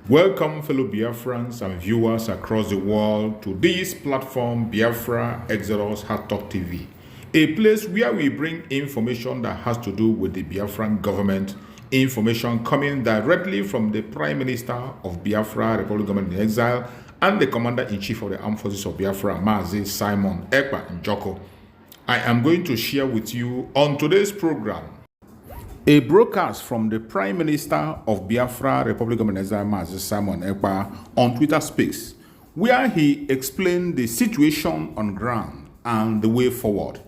Welcome, fellow Biafrans and viewers across the world, to this platform, Biafra Exodus Hard Talk TV, a place where we bring information that has to do with the Biafran government, information coming directly from the Prime Minister of Biafra, Republic Government in Exile, and the Commander-in-Chief of the Armed Forces of Biafra, Mazi Simon Ekpa Njoku. I am going to share with you on today's program a broadcast from the Prime Minister of Biafra, Republic of Venezuela, Simon Ekpa, on Twitter Space, where he explained the situation on ground and the way forward.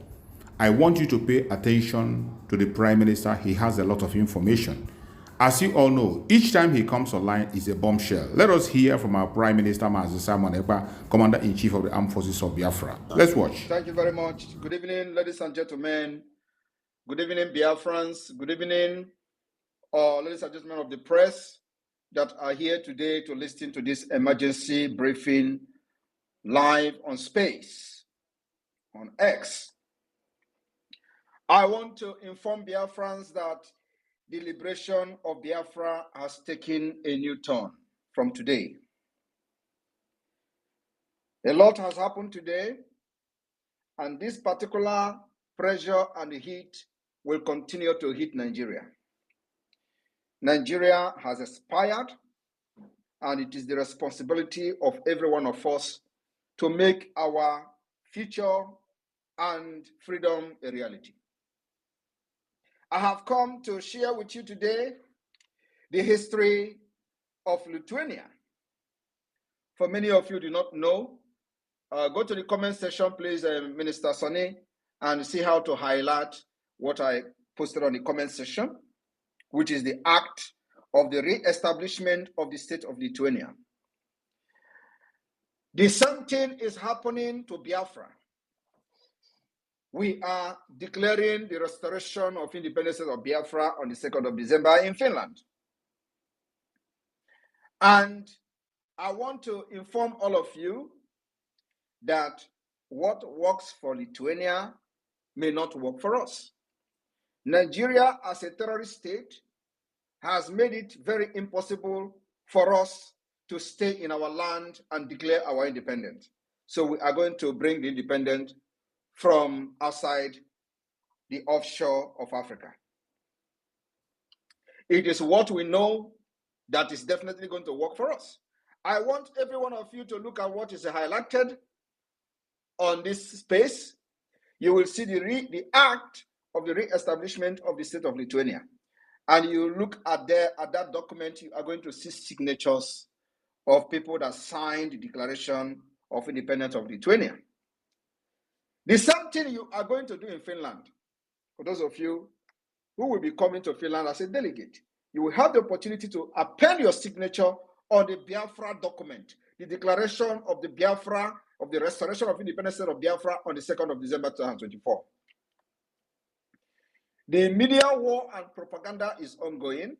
I want you to pay attention to the Prime Minister. He has a lot of information. As you all know, each time he comes online is a bombshell. Let us hear from our Prime Minister, Simon Ekpa, Commander-in-Chief of the Armed Forces of Biafra. Let's watch. Thank you very much. Good evening, ladies and gentlemen. Good evening, Biafrans. Good evening, ladies and gentlemen of the press that are here today to listen to this emergency briefing live on Space, on X. I want to inform Biafrans that the liberation of Biafra has taken a new turn from today. A lot has happened today, and this particular pressure and heat will continue to hit Nigeria. Nigeria has expired, and it is the responsibility of every one of us to make our future and freedom a reality. I have come to share with you today the history of Lithuania. For many of you do not know, go to the comment section, please, Minister Sonny, and see how to highlight what I posted on the comment section, which is the act of the re-establishment of the state of Lithuania. The same thing is happening to Biafra. We are declaring the restoration of independence of Biafra on the 2nd of December in Finland. And I want to inform all of you that what works for Lithuania may not work for us. Nigeria, as a terrorist state, has made it very impossible for us to stay in our land and declare our independence. So we are going to bring the independence from outside the offshore of Africa. It is what we know that is definitely going to work for us. I want every one of you to look at what is highlighted on this space. You will see the act of the re-establishment of the state of Lithuania. And you look at that document, you are going to see signatures of people that signed the Declaration of Independence of Lithuania. The same thing you are going to do in Finland. For those of you who will be coming to Finland as a delegate, you will have the opportunity to append your signature on the Biafra document, the Declaration of the Biafra, of the Restoration of Independence of Biafra on the 2nd of December 2024. The media war and propaganda is ongoing.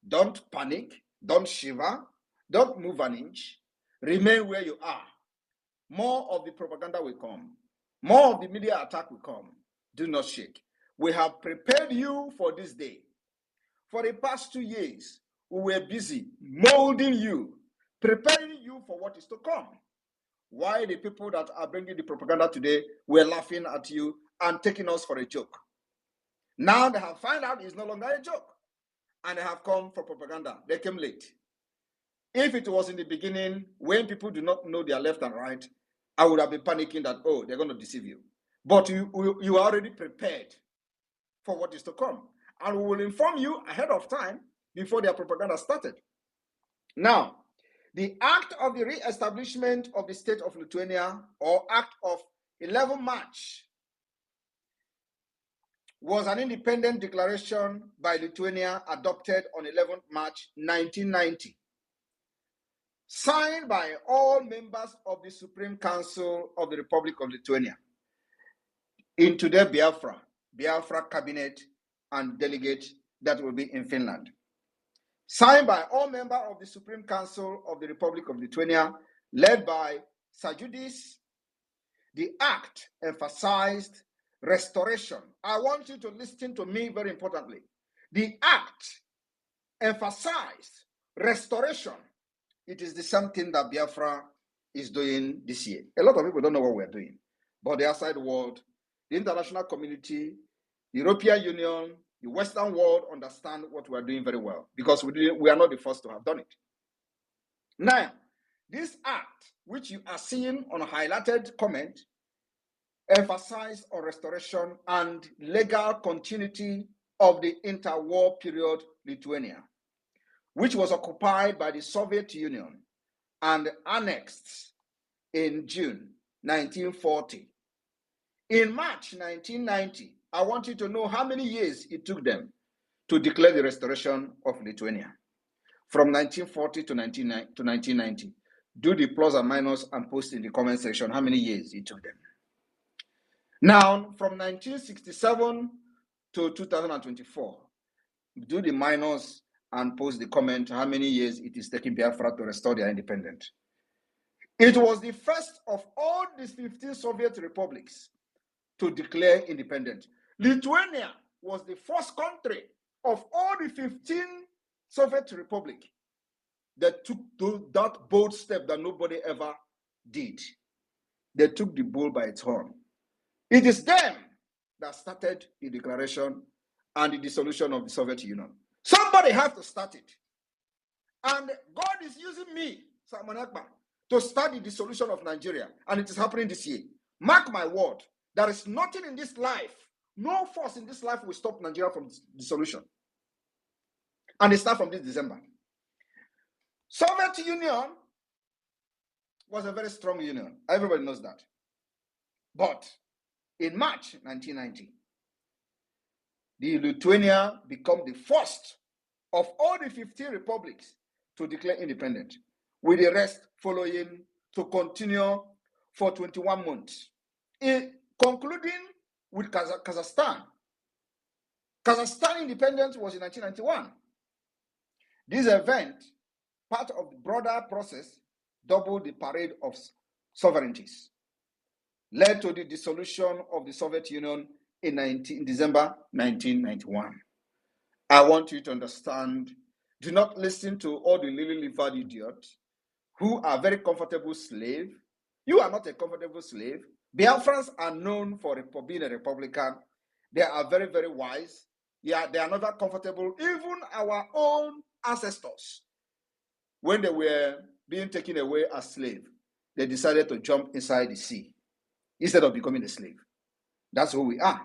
Don't panic, don't shiver, don't move an inch. Remain where you are. More of the propaganda will come. More of the media attack will come. Do not shake. We have prepared you for this day. For the past 2 years, we were busy molding you, preparing you for what is to come. Why the people that are bringing the propaganda today were laughing at you and taking us for a joke. Now they have found out it's no longer a joke, and they have come for propaganda. They came late. If it was in the beginning, when people do not know their left and right, I would have been panicking that, oh, they're going to deceive you. But you are already prepared for what is to come. And we will inform you ahead of time before their propaganda started. Now, the act of the re-establishment of the state of Lithuania, or act of 11 March, was an independent declaration by Lithuania adopted on 11 March 1990, signed by all members of the Supreme Council of the Republic of Lithuania, into their Biafra cabinet and delegate that will be in Finland. Signed by all members of the Supreme Council of the Republic of Lithuania, led by Sajudis. The act emphasized restoration. I want you to listen to me very importantly. The act emphasized restoration it is the same thing that Biafra is doing this year. A lot of people don't know what we're doing, but the outside world, the international community, the European Union, the Western world understand what we're doing very well because we are not the first to have done it. Now, this act, which you are seeing on a highlighted comment, emphasized on restoration and legal continuity of the interwar period Lithuania, which was occupied by the Soviet Union and annexed in June 1940. In March 1990, I want you to know how many years it took them to declare the restoration of Lithuania. From 1940 to 1990. Do the plus and minus and post in the comment section how many years it took them. Now, from 1967 to 2024, do the minus and post the comment how many years it is taking Biafra to restore their independence. It was the first of all these 15 Soviet republics to declare independence. Lithuania was the first country of all the 15 Soviet republics that took that bold step that nobody ever did. They took the bull by its horn. It is them that started the declaration and the dissolution of the Soviet Union. Somebody has to start it. And God is using me, Simon Ekpa, to start the dissolution of Nigeria. And it is happening this year. Mark my word, there is nothing in this life, no force in this life will stop Nigeria from dissolution. And it starts from this December. Soviet Union was a very strong union. Everybody knows that. But in March 1990, the Lithuania became the first of all the 15 republics to declare independence, with the rest following to continue for 21 months, concluding with Kazakhstan. Kazakhstan independence was in 1991. This event, part of the broader process, doubled the parade of sovereignties, led to the dissolution of the Soviet Union in December 1991. I want you to understand, do not listen to all the lily-livered idiots who are very comfortable slaves. You are not a comfortable slave. Biafrans are known for being a Republican. They are very, very wise. Yeah, they are not that comfortable. Even our own ancestors, when they were being taken away as slaves, they decided to jump inside the sea instead of becoming a slave. That's who we are.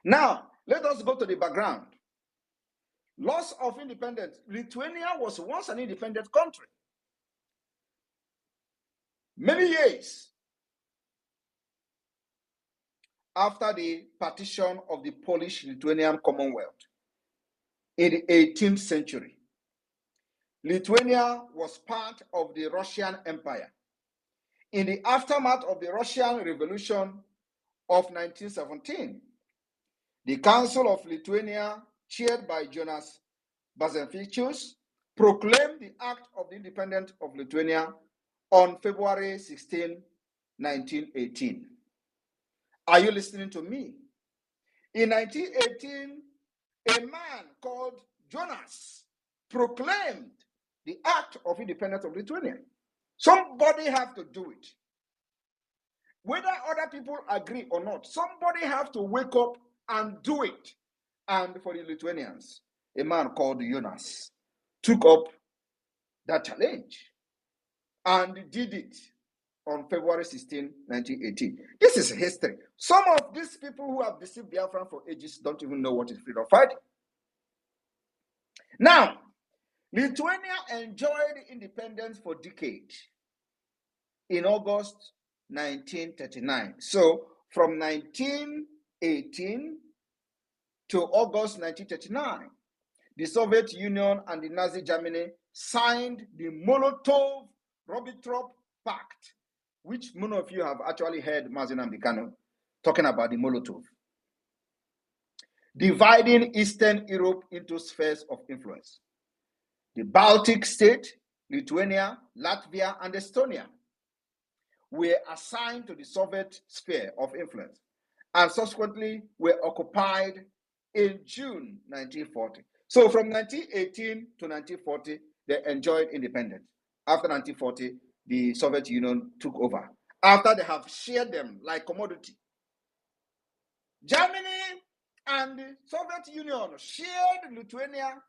Now, let us go to the background. Loss of independence. Lithuania was once an independent country. Many years after the partition of the Polish-Lithuanian Commonwealth in the 18th century, Lithuania was part of the Russian Empire. In the aftermath of the Russian Revolution of 1917, the Council of Lithuania, chaired by Jonas Bazenfichus, proclaimed the Act of the Independence of Lithuania on February 16, 1918. Are you listening to me? In 1918, a man called Jonas proclaimed the Act of Independence of Lithuania. Somebody have to do it. Whether other people agree or not, somebody have to wake up and do it. And for the Lithuanians, a man called Jonas took up that challenge and did it on February 16, 1918. This is history. Some of these people who have deceived Biafra for ages don't even know what is freedom fighting. Now, Lithuania enjoyed independence for decades. In August 1939. So from 1918 to August 1939, the Soviet Union and the Nazi Germany signed the Molotov-Ribbentrop Pact, which many of you have actually heard Mazen Ambikano talking about the Molotov, dividing Eastern Europe into spheres of influence. The Baltic state, Lithuania, Latvia, and Estonia were assigned to the Soviet sphere of influence and subsequently were occupied in June 1940. So from 1918 to 1940, they enjoyed independence. After 1940, the Soviet Union took over. After they have shared them like commodity. Germany and the Soviet Union shared Lithuania,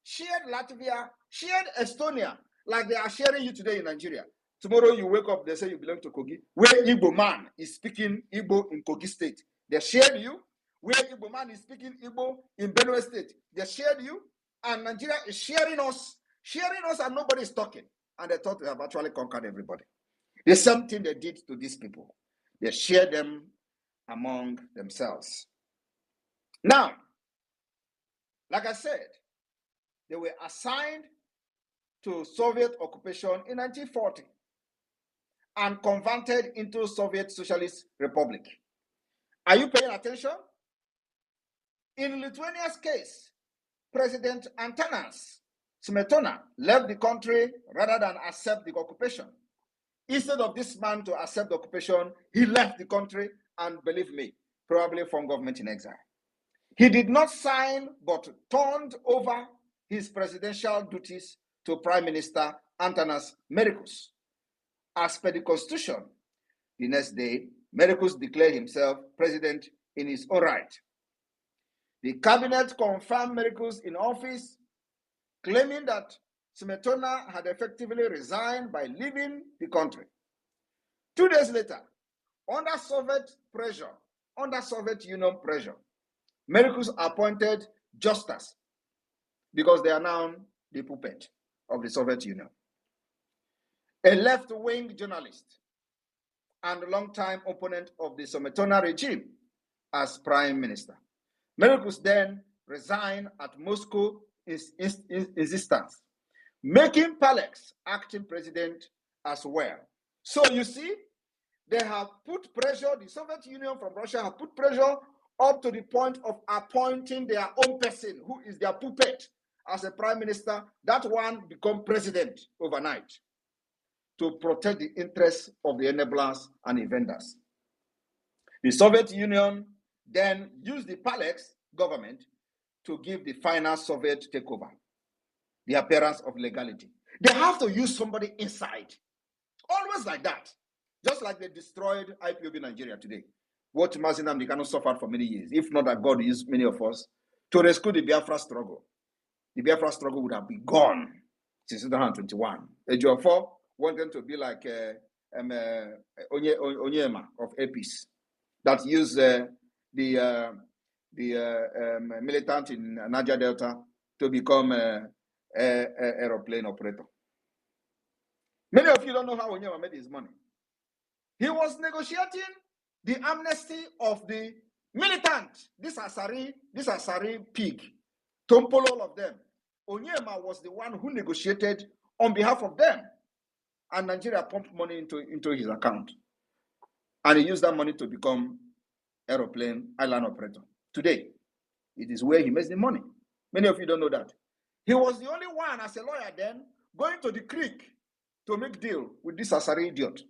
shared Latvia, shared Estonia, like they are sharing you today in Nigeria. Tomorrow you wake up, they say you belong to Kogi. Where Igbo man is speaking Igbo in Kogi State, they shared you. Where Igbo man is speaking Igbo in Benue State, they shared you. And Nigeria is sharing us, and nobody is talking. And they thought they have actually conquered everybody. The same thing they did to these people. They shared them among themselves. Now, like I said, they were assigned to Soviet occupation in 1940 and converted into Soviet Socialist Republic. Are you paying attention? In Lithuania's case, President Antanas Smetona left the country rather than accept the occupation. Instead of this man to accept the occupation, he left the country and, believe me, probably formed government in exile. He did not sign, but turned over his presidential duties to Prime Minister Antanas Mericus. As per the Constitution, the next day, Mericus declared himself president in his own right. The cabinet confirmed Mericus in office, claiming that Smetona had effectively resigned by leaving the country. 2 days later, under Soviet Union pressure, Mericus appointed Justus, because they are now the puppet of the Soviet Union, a left-wing journalist and longtime opponent of the Smetona regime, as prime minister. Mericus then resigned at Moscow insistence, making Palex acting president as well. So you see, they have put pressure, the Soviet Union from Russia have put pressure up to the point of appointing their own person, who is their puppet, as a prime minister. That one become president overnight to protect the interests of the enablers and inventors. The Soviet Union then used the Palex government to give the final Soviet takeover the appearance of legality. They have to use somebody inside, always like that. Just like they destroyed IPOB Nigeria today. What Mazinam they cannot suffer for many years, if not that God used many of us to rescue the Biafra struggle. The Biafra struggle would have been gone since 2021. Ejiofor wanted to be like Onyema of APIS that used the militant in Niger Delta to become an aeroplane operator. Many of you don't know how Onyema made his money. He was negotiating the amnesty of the militant, this Asari pig, Tompolo, all of them. Onyema was the one who negotiated on behalf of them. And Nigeria pumped money into his account. And he used that money to become aeroplane island operator. Today, it is where he makes the money. Many of you don't know that. He was the only one, as a lawyer then, going to the creek to make deal with this Asari idiot.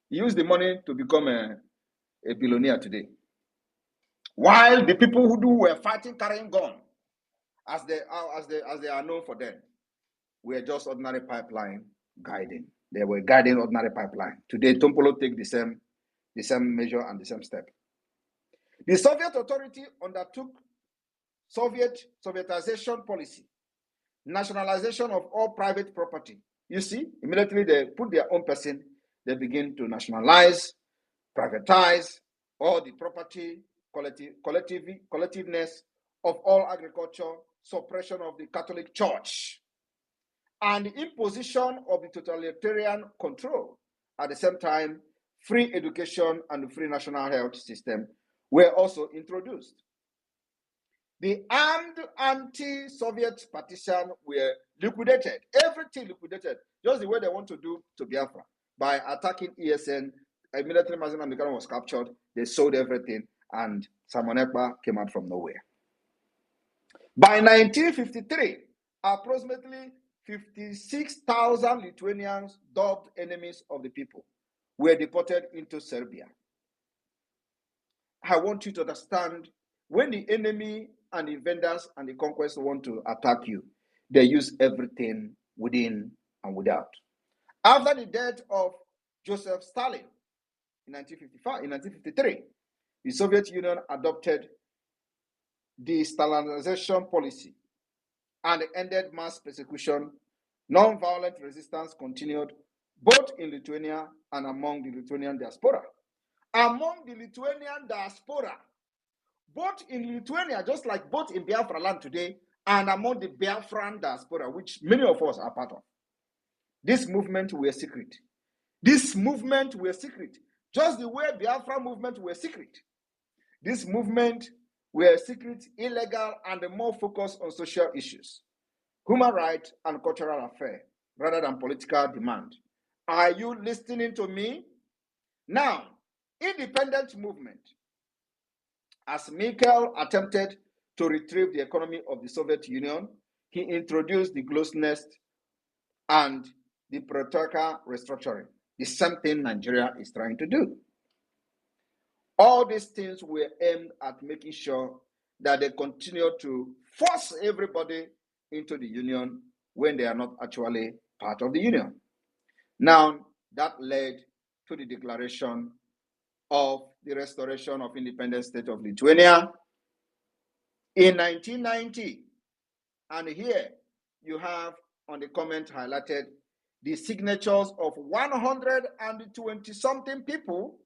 He used the money to become a billionaire today. While the people who were fighting, carrying gun, as they are known for them, were just ordinary pipeline guiding. They were guiding ordinary pipeline. Today, Tompolo take the same measure and the same step. The Soviet authority undertook Sovietization policy, nationalization of all private property. You see, immediately they put their own person, they begin to nationalize, privatize all the property, collectiveness of all agriculture, suppression of the Catholic Church, and the imposition of the totalitarian control. At the same time, free education and the free national health system were also introduced. The armed anti-Soviet partisan were liquidated, everything liquidated, just the way they want to do to Biafra. By attacking ESN, a military Mazinam was captured, they sold everything, and Simon Ekpa came out from nowhere. By 1953, approximately 56,000 Lithuanians, dubbed enemies of the people, were deported into Serbia. I want you to understand, when the enemy and the invaders and the conquest want to attack you, they use everything within and without. After the death of Joseph Stalin in 1953, the Soviet Union adopted the Stalinization policy and ended mass persecution. Non-violent resistance continued both in Lithuania and among the Lithuanian diaspora. Among the Lithuanian diaspora, both in Lithuania, just like both in Biafra land today, and among the Biafran diaspora, which many of us are part of. This movement were secret. This movement were secret, just the way Biafra movement were secret. This movement were secret, illegal, and more focused on social issues, human rights, and cultural affairs, rather than political demand. Are you listening to me? Now, independent movement. As Mikhail attempted to retrieve the economy of the Soviet Union, he introduced the Glasnost and the Perestroika restructuring, the same thing Nigeria is trying to do. All these things were aimed at making sure that they continue to force everybody into the union when they are not actually part of the union. Now, that led to the declaration of the restoration of independent state of Lithuania in 1990. And here you have on the comment highlighted the signatures of 120 something people,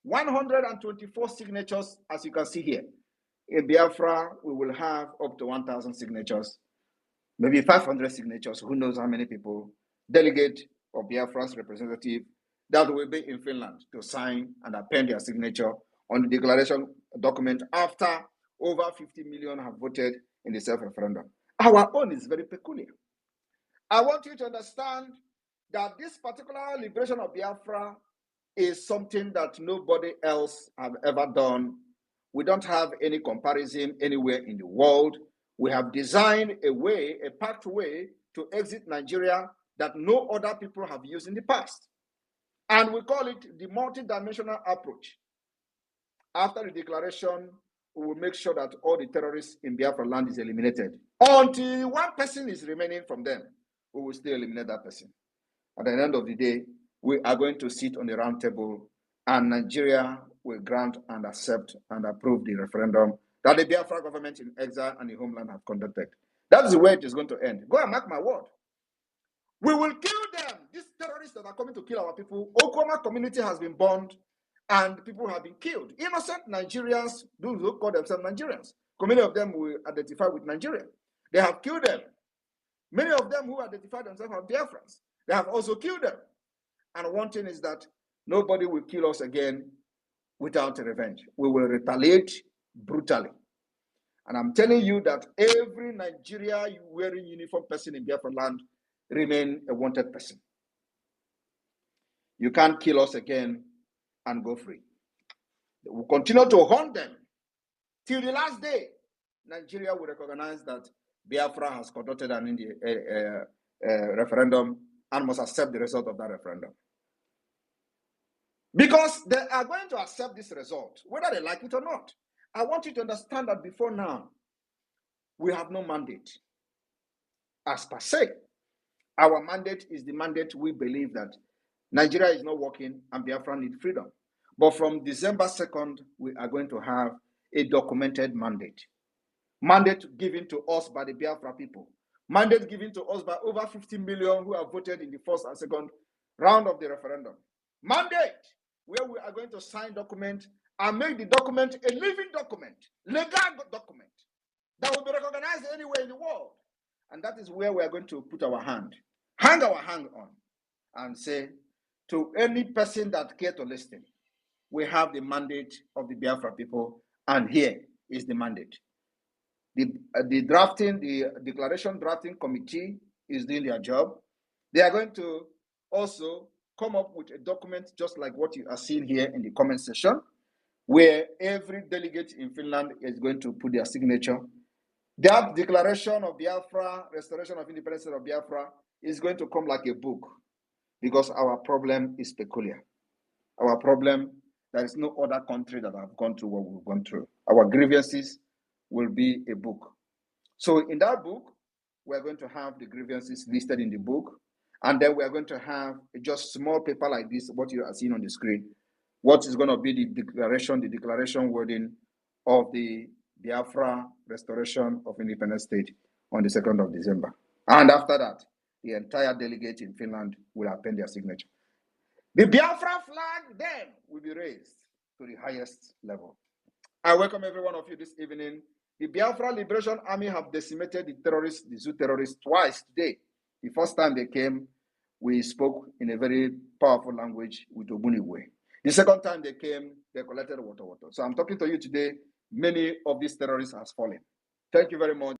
124 signatures, as you can see here. In Biafra, we will have up to 1,000 signatures, maybe 500 signatures, who knows how many people, delegate of Biafra's representative that will be in Finland to sign and append their signature on the declaration document after over 50 million have voted in the self-referendum. Our own is very peculiar. I want you to understand that this particular liberation of Biafra is something that nobody else have ever done. We don't have any comparison anywhere in the world. We have designed a way, a pathway to exit Nigeria that no other people have used in the past. And we call it the multidimensional approach. After the declaration, we will make sure that all the terrorists in Biafra land is eliminated. Until one person is remaining from them, we will still eliminate that person. At the end of the day, we are going to sit on the round table and Nigeria will grant and accept and approve the referendum that the Biafra government in exile and the homeland have conducted. That is the way it is going to end. Go and mark my word. We will kill them. These terrorists that are coming to kill our people. Okoma community has been burned and people have been killed. Innocent Nigerians, those who call themselves Nigerians, many of them will identify with Nigeria. They have killed them. Many of them who identify themselves as Biafrans, they have also killed them. And one thing is that nobody will kill us again without revenge. We will retaliate brutally. And I'm telling you that every Nigeria wearing uniform person in Biafra land remain a wanted person. You can't kill us again and go free. We'll continue to hunt them till the last day. Nigeria will recognize that Biafra has conducted an referendum and must accept the result of that referendum. Because they are going to accept this result, whether they like it or not. I want you to understand that before now, we have no mandate. As per se, our mandate is the mandate we believe that Nigeria is not working and Biafra need freedom. But from December 2nd, we are going to have a documented mandate. Mandate given to us by the Biafra people. Mandate given to us by over 50 million who have voted in the first and second round of the referendum. Mandate where we are going to sign document and make the document a living document, legal document that will be recognized anywhere in the world. And that is where we are going to put our hand, hang our hand on, and say to any person that cares to listen, we have the mandate of the Biafra people, and here is the mandate. The declaration drafting committee is doing their job. They are going to also come up with a document just like what you are seeing here in the comment section, where every delegate in Finland is going to put their signature. That declaration of Biafra, restoration of independence of Biafra, is going to come like a book, because our problem is peculiar. Our problem, there is no other country that have gone through what we've gone through. Our grievances will be a book. So in that book, we're going to have the grievances listed in the book. And then we're going to have just small paper like this, what you are seeing on the screen. What is going to be the declaration wording of the Biafra restoration of independent state on the 2nd of December. And after that, the entire delegate in Finland will append their signature. The Biafra flag then will be raised to the highest level. I welcome every one of you this evening. The Biafra Liberation Army have decimated the terrorists, the Zoo terrorists, twice today. The first time they came, we spoke in a very powerful language with Ogbunigwe. The second time they came, they collected water. So I'm talking to you today. Many of these terrorists have fallen. Thank you very much.